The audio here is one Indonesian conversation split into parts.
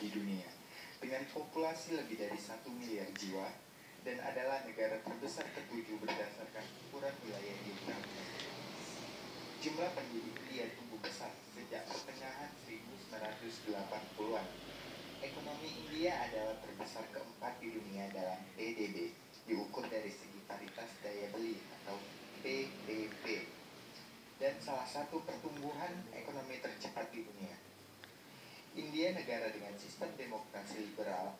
di dunia, dengan populasi lebih dari 1 miliar jiwa, dan adalah negara terbesar ketujuh berdasarkan ukuran wilayah geografis. Jumlah penduduk India tumbuh pesat sejak pertengahan 1980-an. Ekonomi India adalah terbesar keempat di dunia dalam PDB, diukur dari segi paritas daya beli atau PDB, dan salah satu pertumbuhan ekonomi tercepat di dunia. India, negara dengan sistem demokrasi liberal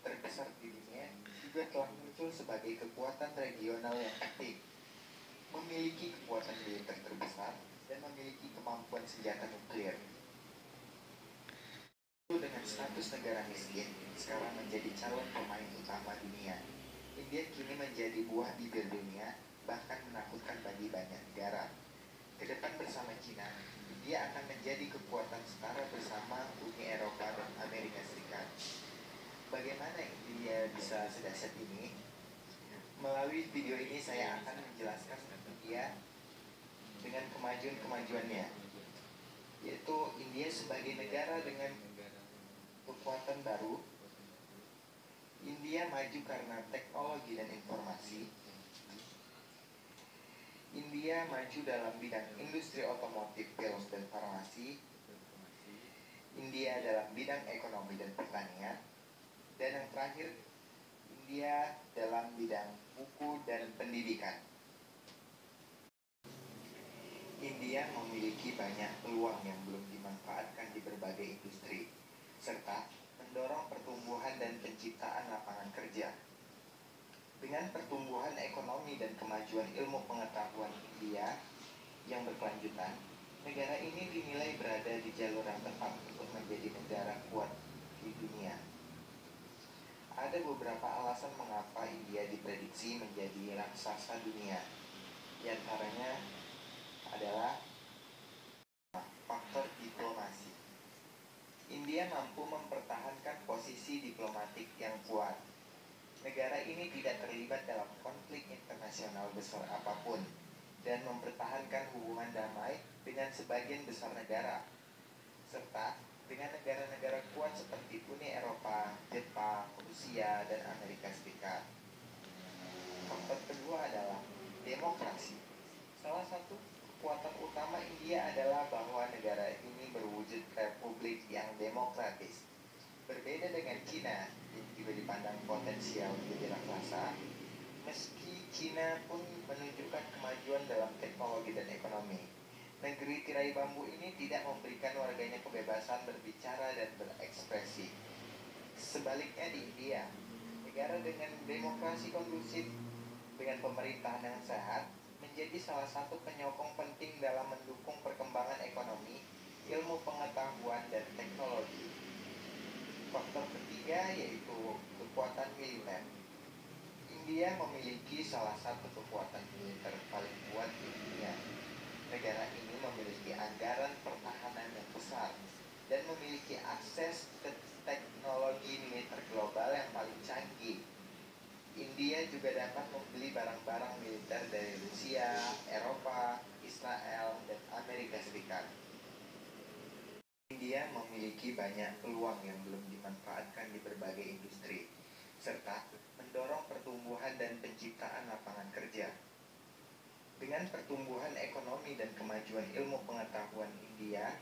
terbesar di dunia, juga telah muncul sebagai kekuatan regional yang penting, memiliki kekuatan militer terbesar, dan memiliki kemampuan senjata nuklir. Dengan status negara miskin, sekarang menjadi calon pemain utama dunia. India kini menjadi buah bibir dunia, bahkan menakutkan bagi banyak negara. Kedepan bersama Cina, India akan menjadi kekuatan setara bersama Uni Eropa dan Amerika Serikat. Bagaimana India bisa sedahsyat ini? Melalui video ini saya akan menjelaskan India dengan kemajuan-kemajuannya, yaitu India sebagai negara dengan kekuatan baru. India maju karena teknologi dan informasi. India maju dalam bidang industri otomotif, film, dan farmasi. India dalam bidang ekonomi dan pertanian. Dan yang terakhir, India dalam bidang buku dan pendidikan. India memiliki banyak peluang yang belum dimanfaatkan di berbagai industri, serta mendorong pertumbuhan dan penciptaan lapangan kerja. Dengan pertumbuhan ekonomi dan kemajuan ilmu pengetahuan India yang berkelanjutan, negara ini dinilai berada di jalur yang tepat untuk menjadi negara kuat di dunia. Ada beberapa alasan mengapa India diprediksi menjadi raksasa dunia. Di antaranya adalah faktor diplomasi. India mampu mempertahankan posisi diplomatik yang kuat. Negara ini tidak terlibat dalam konflik internasional besar apapun dan mempertahankan hubungan damai dengan sebagian besar negara, serta dengan negara-negara kuat seperti Uni Eropa, Jepang, Rusia, dan Amerika Serikat. Faktor kedua adalah demokrasi. Salah satu kekuatan utama India adalah bahwa negara ini berwujud republik yang demokratis. Berbeda dengan Cina yang juga dipandang potensial menjadi raksasa, meski Cina pun menunjukkan kemajuan dalam teknologi dan ekonomi, negeri tirai bambu ini tidak memberikan warganya kebebasan berbicara dan berekspresi. Sebaliknya di India, negara dengan demokrasi kondusif dengan pemerintahan yang sehat menjadi salah satu penyokong penting dalam mendukung perkembangan ekonomi, ilmu pengetahuan, dan teknologi. Faktor ketiga yaitu kekuatan militer. India memiliki salah satu kekuatan militer paling kuat di dunia. Negara ini memiliki anggaran pertahanan yang besar dan memiliki akses ke teknologi militer global yang paling canggih. India juga dapat membeli barang-barang militer dari Rusia, Eropa, Israel, dan Amerika Serikat. India memiliki banyak peluang yang belum dimanfaatkan di berbagai industri, serta mendorong pertumbuhan dan penciptaan lapangan kerja. Dengan pertumbuhan ekonomi dan kemajuan ilmu pengetahuan India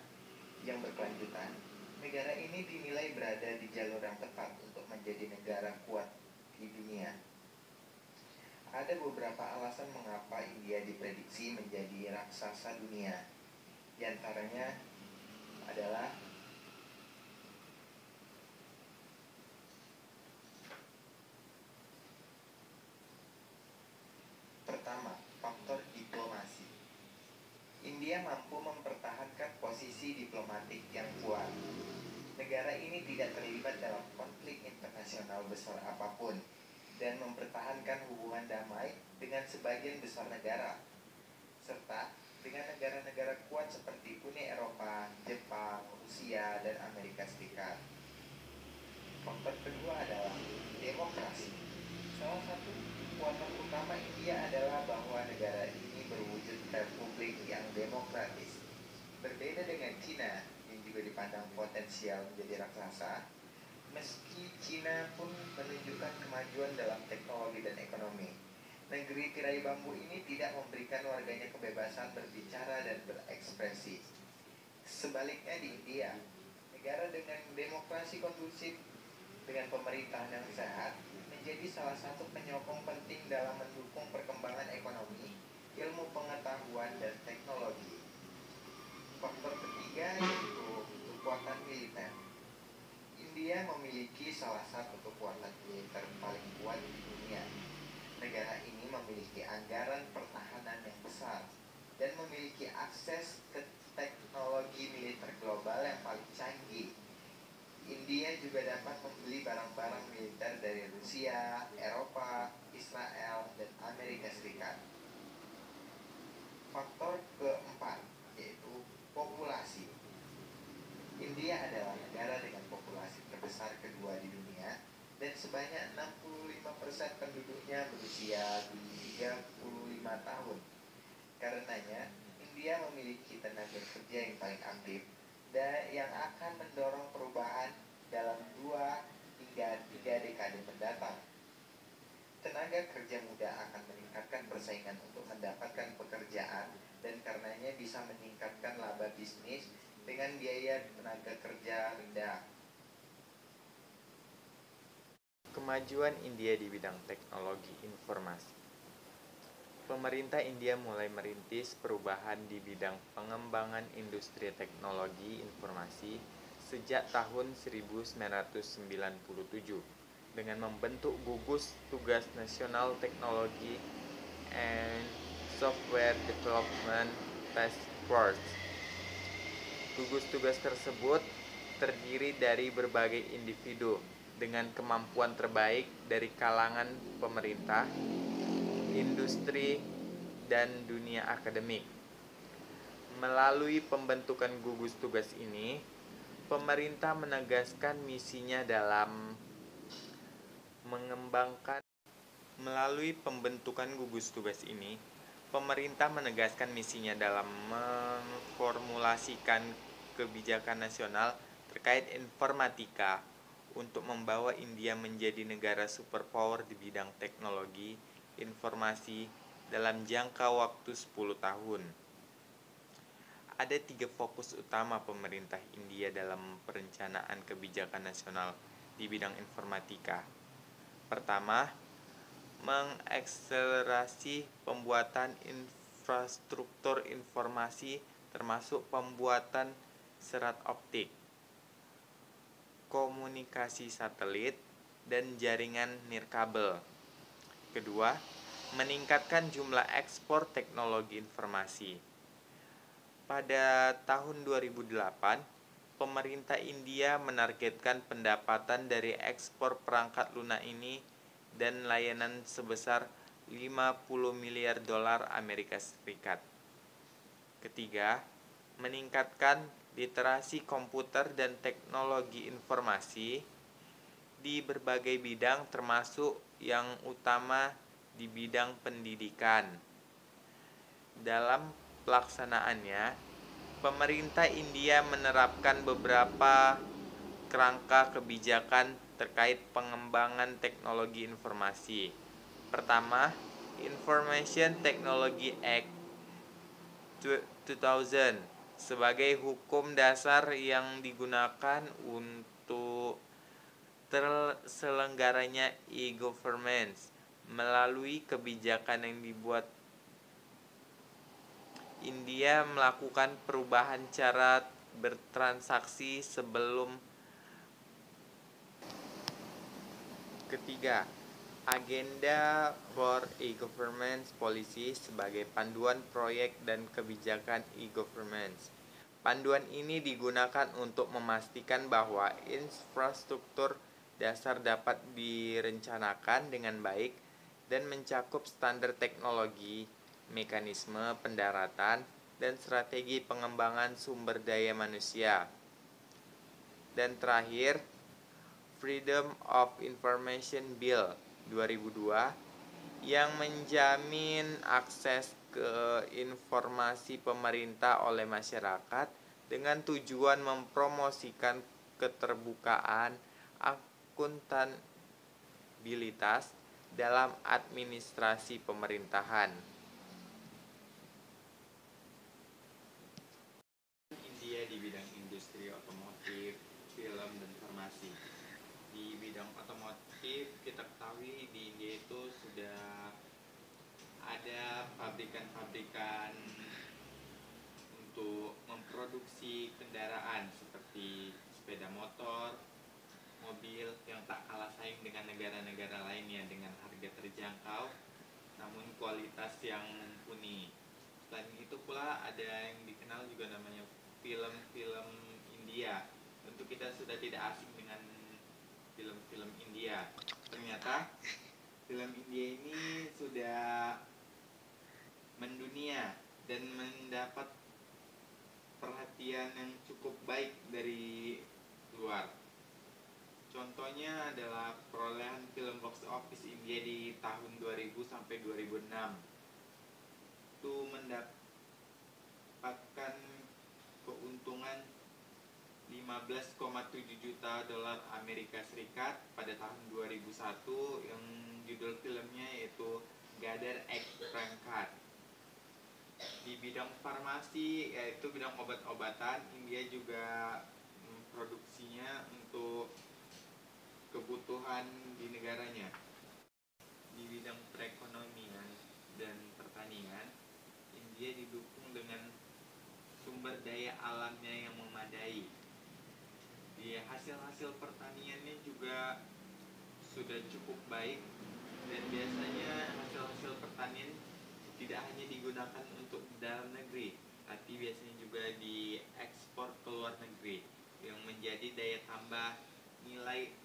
yang berkelanjutan, negara ini dinilai berada di jalur yang tepat untuk menjadi negara kuat di dunia. Ada beberapa alasan mengapa India diprediksi menjadi raksasa dunia. Di antaranya adalah pertama, faktor diplomasi. India mampu mempertahankan posisi diplomatik yang kuat. Negara ini tidak terlibat dalam konflik internasional besar apapun dan mempertahankan hubungan damai dengan sebagian besar negara, serta dengan negara-negara kuat seperti Uni Eropa, Jepang, Rusia, dan Amerika Serikat. Faktor kedua adalah demokrasi. Salah satu kekuatan utama India adalah bahwa negara ini berwujud republik yang demokratis. Berbeda dengan Cina yang juga dipandang potensial menjadi raksasa, Teknologi Cina pun menunjukkan kemajuan dalam teknologi dan ekonomi. Negeri tirai bambu ini tidak memberikan warganya kebebasan berbicara dan berekspresi. Sebaliknya di India, negara dengan demokrasi kondusif dengan pemerintahan yang sehat menjadi salah satu penyokong penting dalam mendukung perkembangan ekonomi, ilmu pengetahuan, dan teknologi. Faktor ketiga yaitu kekuatan militer. India memiliki salah satu kekuatan militer paling kuat di dunia. Negara ini memiliki anggaran pertahanan yang besar dan memiliki akses ke teknologi militer global yang paling canggih. India juga dapat membeli barang-barang militer dari Rusia, Eropa, Israel, dan Amerika Serikat. Faktor keempat yaitu populasi. India adalah negara dengan populasi terbesar kedua di dunia dan sebanyak 65% penduduknya berusia 35 tahun. Karenanya, India memiliki tenaga kerja yang paling aktif dan yang akan mendorong perubahan dalam 2 hingga 3 dekade mendatang. Tenaga kerja muda akan meningkatkan persaingan untuk mendapatkan pekerjaan dan karenanya bisa meningkatkan laba bisnis dengan biaya tenaga kerja rendah. Kemajuan India di bidang teknologi informasi. Pemerintah India mulai merintis perubahan di bidang pengembangan industri teknologi informasi sejak tahun 1997 dengan membentuk gugus tugas nasional teknologi and software development task force. Gugus tugas tersebut terdiri dari berbagai individu dengan kemampuan terbaik dari kalangan pemerintah, industri, dan dunia akademik. Melalui pembentukan gugus tugas ini, pemerintah menegaskan misinya dalam mengembangkan. Melalui pembentukan gugus tugas ini, pemerintah menegaskan misinya dalam memformulasikan kebijakan nasional terkait informatika untuk membawa India menjadi negara superpower di bidang teknologi informasi dalam jangka waktu 10 tahun. Ada 3 fokus utama pemerintah India dalam perencanaan kebijakan nasional di bidang informatika. Pertama, mengakselerasi pembuatan infrastruktur informasi termasuk pembuatan serat optik, komunikasi satelit, dan jaringan nirkabel. Kedua, meningkatkan jumlah ekspor teknologi informasi. Pada tahun 2008, pemerintah India menargetkan pendapatan dari ekspor perangkat lunak ini dan layanan sebesar 50 miliar dolar Amerika Serikat. Ketiga, meningkatkan literasi komputer dan teknologi informasi di berbagai bidang termasuk yang utama di bidang pendidikan. Dalam pelaksanaannya, pemerintah India menerapkan beberapa kerangka kebijakan terkait pengembangan teknologi informasi. Pertama, Information Technology Act 2000 sebagai hukum dasar yang digunakan untuk terselenggaranya e-governance. Melalui kebijakan yang dibuat, India melakukan perubahan cara bertransaksi sebelum. Ketiga, agenda for e-governance policy sebagai panduan proyek dan kebijakan e-governance. Panduan ini digunakan untuk memastikan bahwa infrastruktur dasar dapat direncanakan dengan baik dan mencakup standar teknologi, mekanisme pendaratan, dan strategi pengembangan sumber daya manusia. Dan terakhir, Freedom of Information Bill 2002 yang menjamin akses ke informasi pemerintah oleh masyarakat dengan tujuan mempromosikan keterbukaan, akuntabilitas dalam administrasi pemerintahan. India di bidang industri otomotif, film, dan farmasi. Di bidang otomotif, kita ketahui di India itu sudah ada pabrikan-pabrikan untuk memproduksi kendaraan seperti sepeda motor, mobil yang tak kalah saing dengan negara-negara lainnya dengan harga terjangkau namun kualitas yang mumpuni. Selain itu pula ada yang dikenal juga namanya film-film India. Tentu kita sudah tidak asing dengan film-film India. Ternyata film India ini sudah mendunia dan mendapat perhatian yang cukup baik dari luar. Contohnya adalah perolehan film box office India di tahun 2000 sampai 2006 itu mendapatkan keuntungan 15,7 juta dolar Amerika Serikat pada tahun 2001 yang judul filmnya yaitu Gather X Prangkat. Di bidang farmasi yaitu bidang obat-obatan, India juga memproduksinya untuk kebutuhan di negaranya. Di bidang perekonomian dan pertanian, India didukung dengan sumber daya alamnya yang memadai. Di hasil-hasil pertaniannya juga sudah cukup baik dan biasanya hasil-hasil pertanian tidak hanya digunakan untuk dalam negeri, tapi biasanya juga diekspor ke luar negeri yang menjadi daya tambah nilai